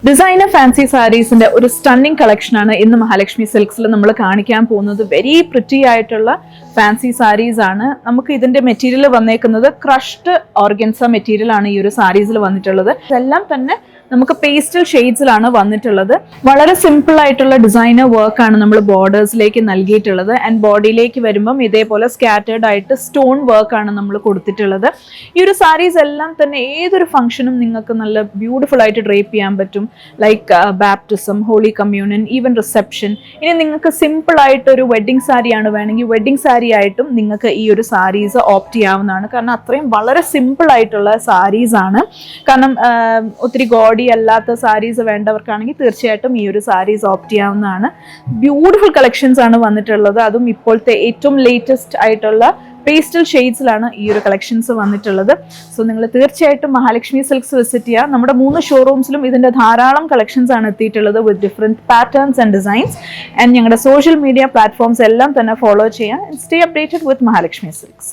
Designer fancy സാരീസിന്റെ ഒരു stunning collection ആണ് ഇന്ന് മഹാലക്ഷ്മി സിൽക്സിൽ നമ്മൾ കാണിക്കാൻ പോകുന്നത്. വെരി പ്രിറ്റി ആയിട്ടുള്ള ഫാൻസി സാരീസ് ആണ്. നമുക്ക് ഇതിന്റെ മെറ്റീരിയൽ വന്നേക്കുന്നത് ക്രഷ്ഡ് ഓർഗൻസ മെറ്റീരിയൽ ആണ് ഈ ഒരു സാരീസിൽ വന്നിട്ടുള്ളത്. ഇതെല്ലാം തന്നെ നമുക്ക് പേസ്റ്റൽ ഷെയ്ഡ്സിലാണ് വന്നിട്ടുള്ളത്. വളരെ സിമ്പിൾ ആയിട്ടുള്ള ഡിസൈനർ വർക്ക് ആണ് നമ്മൾ ബോർഡേഴ്സിലേക്ക് നൽകിയിട്ടുള്ളത്. ആൻഡ് ബോഡിയിലേക്ക് വരുമ്പം ഇതേപോലെ സ്കാറ്റേർഡ് ആയിട്ട് സ്റ്റോൺ വർക്ക് ആണ് നമ്മൾ കൊടുത്തിട്ടുള്ളത്. ഈ ഒരു സാരീസ് എല്ലാം തന്നെ ഏതൊരു ഫംഗ്ഷനും നിങ്ങൾക്ക് നല്ല ബ്യൂട്ടിഫുൾ ആയിട്ട് ഡ്രേപ്പ് ചെയ്യാൻ പറ്റും. Like baptism, holy communion, even reception. ഇനി നിങ്ങൾക്ക് സിമ്പിൾ ആയിട്ട് ഒരു വെഡ്ഡിങ് സാരിയാണ് വേണമെങ്കിൽ വെഡ്ഡിങ് സാരി ആയിട്ടും നിങ്ങൾക്ക് ഈ ഒരു സാരീസ് ഓപ്റ്റ് ചെയ്യാവുന്നതാണ്. കാരണം അത്രയും വളരെ സിമ്പിൾ ആയിട്ടുള്ള സാരീസ് ആണ്. കാരണം ഒത്തിരി ഗോഡി അല്ലാത്ത സാരീസ് വേണ്ടവർക്കാണെങ്കിൽ തീർച്ചയായിട്ടും ഈ ഒരു സാരീസ് ഓപ്റ്റ് ചെയ്യാവുന്നതാണ്. ബ്യൂട്ടിഫുൾ കളക്ഷൻസ് ആണ് വന്നിട്ടുള്ളത്. അതും ഇപ്പോഴത്തെ ഏറ്റവും ലേറ്റസ്റ്റ് ആയിട്ടുള്ള പേസ്റ്റൽ ഷെയ്ഡ്സിലാണ് ഈ ഒരു കളക്ഷൻസ് വന്നിട്ടുള്ളത്. സോ നിങ്ങൾ തീർച്ചയായിട്ടും മഹാലക്ഷ്മി സിൽക്സ് വിസിറ്റ് ചെയ്യുക. നമ്മുടെ 3 ഷോറൂംസിലും ഇതിന്റെ ധാരാളം കളക്ഷൻസ് ആണ് എത്തിയിട്ടുള്ളത് വിത്ത് different patterns and designs. And ഞങ്ങളുടെ സോഷ്യൽ മീഡിയ പ്ലാറ്റ്ഫോംസ് എല്ലാം തന്നെ ഫോളോ ചെയ്യാം. സ്റ്റേ അപ്ഡേറ്റഡ് വിത്ത് മഹാലക്ഷ്മി സിൽക്സ്.